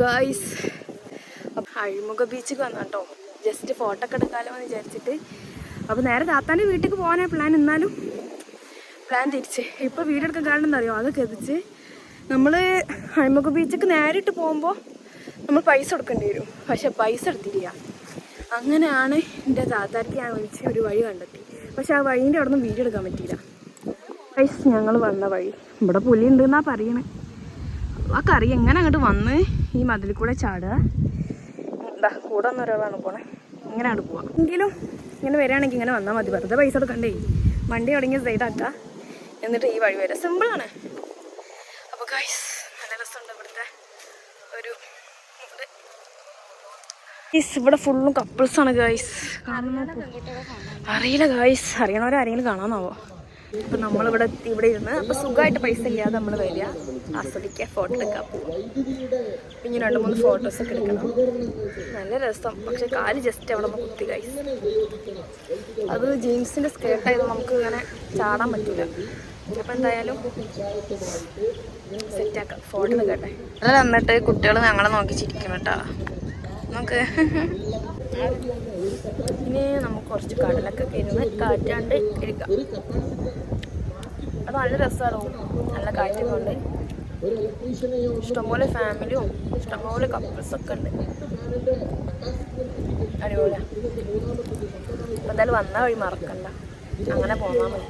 Guys അഴിമുഖ ബീച്ചിൽ വന്ന കേട്ടോ, ജസ്റ്റ് ഫോട്ടോ ഒക്കെ എടുക്കാമല്ലോ എന്ന് വിചാരിച്ചിട്ട്. അപ്പോൾ നേരെ താത്താൻ്റെ വീട്ടിലേക്ക് പോകാനാണ് പ്ലാൻ. എന്നാലും പ്ലാൻ തിരിച്ച് ഇപ്പോൾ വീഡിയോ എടുക്കാൻ കാരണം എന്താ അറിയോ, അത് കെതിച്ച് നമ്മൾ അഴിമുഖ ബീച്ചിലേക്ക് നേരിട്ട് പോകുമ്പോൾ നമ്മൾ പൈസ കൊടുക്കേണ്ടി വരും. പക്ഷെ പൈസ എടുത്തില്ല. അങ്ങനെയാണ് എൻ്റെ താത്താർക്ക് ഞാൻ വിളിച്ച് ഒരു വഴി കണ്ടെത്തി. പക്ഷെ ആ വഴീൻ്റെ അവിടെ നിന്ന് വീഡിയോ എടുക്കാൻ പറ്റിയില്ല. ഗൈസ് ഞങ്ങൾ വന്ന വഴി ഇവിടെ പുലി ഉണ്ടെന്നാണ് പറയണേ. ആ കറി എങ്ങനെ അങ്ങോട്ട് വന്ന് ഈ മതിൽ കൂടെ ചാടുക. എന്താ കൂടെ വന്ന ഒരാളാണ് പോണേ. ഇങ്ങനെ അങ്ങോട്ട് പോവാം. എങ്കിലും ഇങ്ങനെ വരികയാണെങ്കിൽ ഇങ്ങനെ വന്നാൽ മതി. വെറുതെ പൈസ കൊടുക്കണ്ടേ. വണ്ടി തുടങ്ങിയ സൈഡാക്കുക, എന്നിട്ട് ഈ വഴി വരാം. സിമ്പിളാണ്. അപ്പോൾ ഗൈസ് നല്ല രസമുണ്ട് ഇവിടുത്തെ ഒരു ഇവിടെ ഫുള്ളും കപ്പിൾസാണ് ഗൈസ്. അറിയില്ല ഗൈസ്, അറിയണവരാരെങ്കിലും കാണാമെന്നാവോ. അപ്പം നമ്മളിവിടെ ഇരുന്ന് അപ്പോൾ സുഖമായിട്ട് പൈസ ഇല്ലാതെ നമ്മൾ വരിക, ആസ്വദിക്കുക, ഫോട്ടോ എടുക്കാൻ പോവുക. പിന്നെ 2-3 ഫോട്ടോസൊക്കെ എടുക്കണം. നല്ല രസം. പക്ഷെ കാല് ജസ്റ്റ് അവിടെ നമ്മൾ കുത്തി ഗൈസ്. അത് ജീൻസിൻ്റെ സ്കേർട്ടായത് നമുക്ക് ഇങ്ങനെ ചാടാൻ പറ്റില്ല. അപ്പം എന്തായാലും സെറ്റാക്കാം, ഫോട്ടോ എടുക്കട്ടെ. അത് വന്നിട്ട് കുട്ടികൾ ഞങ്ങളെ നോക്കി ചിരിക്കണം കേട്ടോ. നമുക്ക് ഇനി നമുക്ക് കുറച്ച് കടലൊക്കെ ഇരുന്ന് കാറ്റാണ്ട് ഇരിക്കാം. അത് നല്ല രസമാണോ, നല്ല കാറ്റുന്നുണ്ട്. ഇഷ്ടംപോലെ ഫാമിലിയും ഇഷ്ടംപോലെ കപ്പിൾസൊക്കെ ഉണ്ട്. അടിപൊളിയാ. അപ്പം എന്തായാലും വന്ന വഴി മറക്കണ്ട, അങ്ങനെ പോന്നാൽ മതി.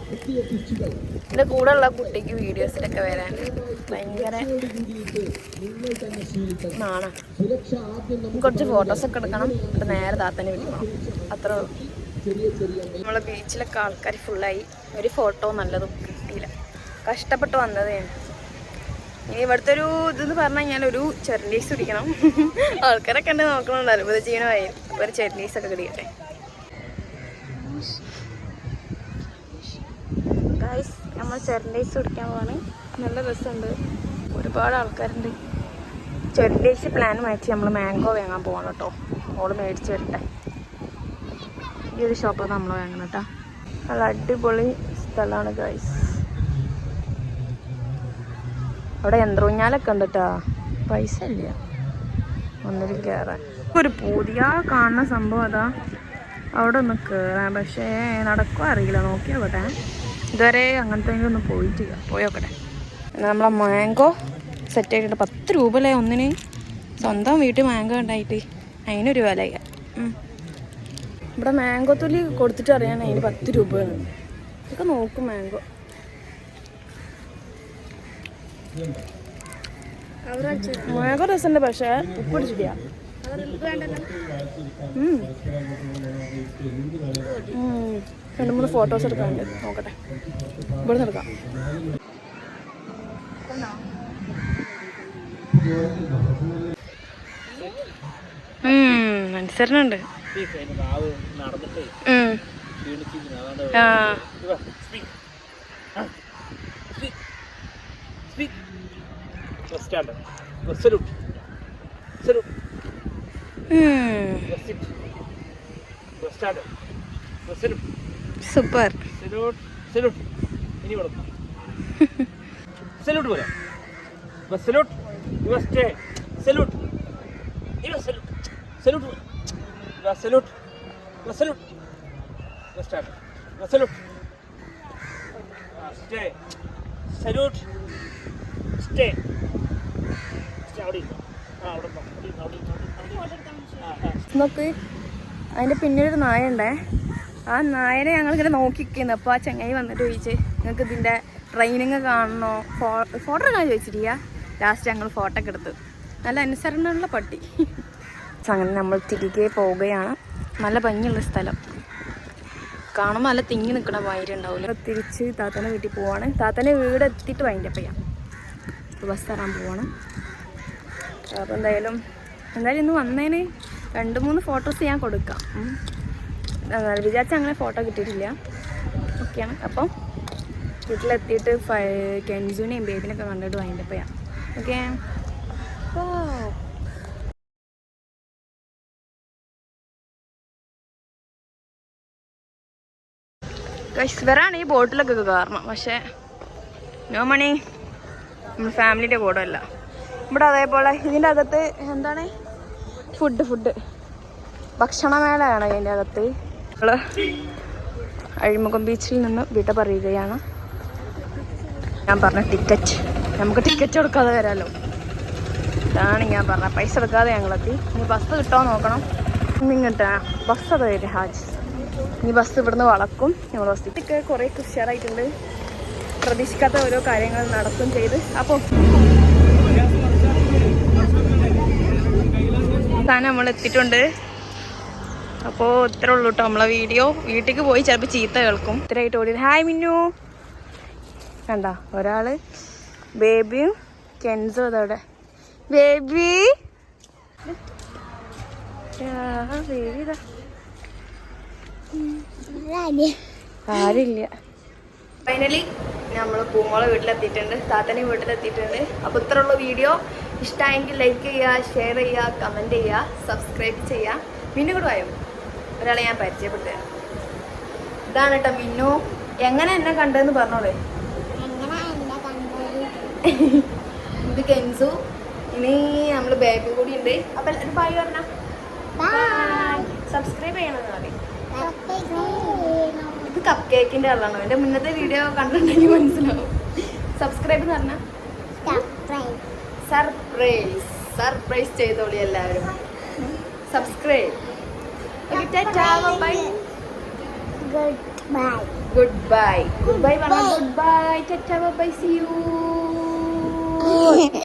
എൻ്റെ കൂടെ ഉള്ള കുട്ടിക്ക് വീഡിയോസിലൊക്കെ വരാൻ ഭയങ്കര നാണാ. കുറച്ച് ഫോട്ടോസൊക്കെ എടുക്കണം, എന്നിട്ട് നേരെ താത്തനെ വിളിക്കണം. അത്ര നമ്മളെ ബീച്ചിലൊക്കെ ആൾക്കാർ ഫുള്ളായി. ഒരു ഫോട്ടോ നല്ലതും കിട്ടിയില്ല. കഷ്ടപ്പെട്ട് വന്നതാണ്. ഇനി ഇവിടുത്തെ ഒരു ഇതെന്ന് പറഞ്ഞു കഴിഞ്ഞാൽ ഒരു ചെറിനീസ് പിടിക്കണം. ആൾക്കാരൊക്കെ ഉണ്ട് നോക്കണുണ്ട്, അത്ഭുത ചെയ്യണമായി. അപ്പോൾ ഒരു ചെറിനീസൊക്കെ കിട്ടിയട്ടെ. ഗൈസ് നമ്മൾ ചെറിനീസ് കുടിക്കാൻ പോവാണ്. നല്ല രസമുണ്ട്, ഒരുപാട് ആൾക്കാരുണ്ട്. ചെറിനീസ് പ്ലാൻ മാറ്റി നമ്മൾ മാംഗോ വാങ്ങാൻ പോകണം കേട്ടോ. ഓള് മേടിച്ച് വരട്ടെ. ഈ ഒരു ഷോപ്പിൽ നമ്മൾ വാങ്ങണം കേട്ടോ. നല്ല അടിപൊളി സ്ഥലമാണ് ഗൈസ്. അവിടെ യന്ത്രൂഞ്ഞാലൊക്കെ ഉണ്ട് കേട്ടോ. പൈസ ഇല്ല ഒന്നിൽ കയറാൻ. ഒരു പുതിയ കാണുന്ന സംഭവം അതാ അവിടെ ഒന്ന് കയറാൻ. പക്ഷേ നടക്കുക അറിയില്ല, നോക്കിയോട്ടെ. ഇതുവരെ അങ്ങനത്തെ ഒന്നും പോയിട്ടില്ല. പോയോക്കട്ടെ. നമ്മളെ മാംഗോ സെറ്റ് ആയിട്ടുണ്ട്. 10 രൂപയല്ലേ ഒന്നിന്. സ്വന്തം വീട്ടിൽ മാംഗോ ഉണ്ടായിട്ട് അതിനൊരു വിലയാ. ഇവിടെ മാംഗോ തൊലി കൊടുത്തിട്ട് അറിയാൻ അതിന് 10 രൂപയാണ്. ഇതൊക്കെ നോക്കും മാംഗോ. മാംഗോ രസമുണ്ട്, പക്ഷേ ഉപ്പ് പിടിച്ചില്ല. 2-3 ഫോട്ടോസ് എടുക്കാനുണ്ട്, നോക്കട്ടെ. ഇവിടെ നിന്ന് എടുക്കാം. അനുസരണുണ്ട്. സൂപ്പർ. സല്യൂട്ട് പോലെ salute your stay salute your salute salute your salute your salute your start your salute stay salute stay stay അവിടെ അവിടെ നോക്ക്. അതിൻ്റെ പിന്നീടൊരു നായ ഉണ്ടേ. ആ നായനെ ഞങ്ങളിങ്ങനെ നോക്കിക്കുന്നു. അപ്പോൾ ആ ചങ്ങായി വന്നിട്ട് ചോദിച്ച് നിങ്ങൾക്ക് ഇതിൻ്റെ ട്രെയിനിങ് കാണണോ, ഫോട്ടോ എടുക്കാൻ ചോദിച്ചിട്ടില്ല. ലാസ്റ്റ് ഞങ്ങൾ ഫോട്ടോ ഒക്കെ എടുത്ത്. നല്ല അനുസരണമുള്ള പട്ടി. അങ്ങനെ നമ്മൾ തിരികെ പോവുകയാണ്. നല്ല ഭംഗിയുള്ള സ്ഥലം കാണുമ്പോൾ നല്ല തിങ്ങി നിൽക്കണ വൈര് ഉണ്ടാവില്ല. തിരിച്ച് താത്തനെ വീട്ടിൽ പോവാണ്. താത്തനെ വീട് എത്തിയിട്ട് വൈൻഡപ്പ് ചെയ്യാം. ബസ് തരാൻ പോവാണ്. അപ്പോൾ എന്തായാലും ഇന്ന് വന്നതിന് 2-3 ഫോട്ടോസ് ഞാൻ കൊടുക്കാം. വിചാരിച്ച അങ്ങനെ ഫോട്ടോ കിട്ടിയിട്ടില്ല. ഓക്കെയാണ്. അപ്പം വീട്ടിലെത്തിയിട്ട് കെൻസുവിനെയും ബേബിനൊക്കെ കണ്ടിട്ട് വൈൻഡപ്പ് ചെയ്യാം. ഓക്കെ. ഇവരാണ് ഈ ബോട്ടിലൊക്കെ കയറണം. പക്ഷേ നോ മണി. നമ്മൾ ഫാമിലിയുടെ കൂടെ അല്ല. ഇവിടെ അതേപോലെ ഇതിൻ്റെ അകത്ത് എന്താണ് ഫുഡ് ഭക്ഷണമേളയാണ് ഇതിൻ്റെ അകത്ത്. നമ്മൾ അഴിമുഖം ബീച്ചിൽ നിന്ന് വിട പറയുകയാണ്. ഞാൻ പറഞ്ഞ ടിക്കറ്റ്, നമുക്ക് ടിക്കറ്റ് കൊടുക്കാതെ വരാമല്ലോ. ഇതാണ് ഞാൻ പറഞ്ഞ, പൈസ എടുക്കാതെ ഞങ്ങളെത്തി. ഇനി ബസ് കിട്ടുമോ നോക്കണം. ഇങ്ങോട്ടാ ബസ്സൊക്കെ വരും ഹാജ്. ഇനി ബസ് ഇവിടുന്ന് വളക്കും. ഞങ്ങൾ ബസ്സിലേക്ക് കുറേ ഉഷാറായിട്ടുണ്ട്. പ്രതീക്ഷിക്കാത്ത ഓരോ കാര്യങ്ങൾ നടത്തും ചെയ്ത്. അപ്പോൾ നമ്മൾ എത്തിയിട്ടുണ്ട്. അപ്പോൾ ഇത്ര ഉള്ളൂ കേട്ടോ നമ്മളെ വീഡിയോ. വീട്ടിലേക്ക് പോയി ചിലപ്പോൾ ചീത്ത കേൾക്കും. ഇത്രയായിട്ട് ഓടി. ഹായ് മിന്നു കണ്ട, ഒരാള് ബേബിയും കെൻസോ അതവിടെ. ബേബി ബേബി ആരില്ല. ഫൈനലി നമ്മൾ പൂമോളെ വീട്ടിലെത്തിയിട്ടുണ്ട്, താത്തനെ വീട്ടിലെത്തിയിട്ടുണ്ട്. അപ്പോൾ ഇത്രയുള്ള വീഡിയോ ഇഷ്ടമായെങ്കിൽ ലൈക്ക് ചെയ്യുക, ഷെയർ ചെയ്യുക, കമൻറ്റ് ചെയ്യുക, സബ്സ്ക്രൈബ് ചെയ്യുക. മിന്നു കൂടെ വായോ, ഒരാളെ ഞാൻ പരിചയപ്പെടുത്തുക. ഇതാണ് കേട്ടോ മിന്നു. എങ്ങനെ എന്നെ കണ്ടതെന്ന് പറഞ്ഞോളേ. ഇത് കെൻസു. ഇനി നമ്മൾ ബേബി കൂടി ഉണ്ട്. അപ്പം എല്ലാവരും ബൈ പറഞ്ഞ സബ്സ്ക്രൈബ് ചെയ്യണമെന്ന് പറയും. ഇത് കപ്പ് കേക്കിൻ്റെ ആളാണോ? എൻ്റെ മുന്നത്തെ വീഡിയോ കണ്ടിട്ടുണ്ടെങ്കിൽ മനസ്സിലാവും. സബ്സ്ക്രൈബ് എന്ന് പറഞ്ഞാൽ സർപ്രൈസ് ചെയ്തോളി എല്ലാവരും. സബ്സ്ക്രൈബ്. ഗുഡ് ബൈ പറഞ്ഞ good bye. Tata bye, see U.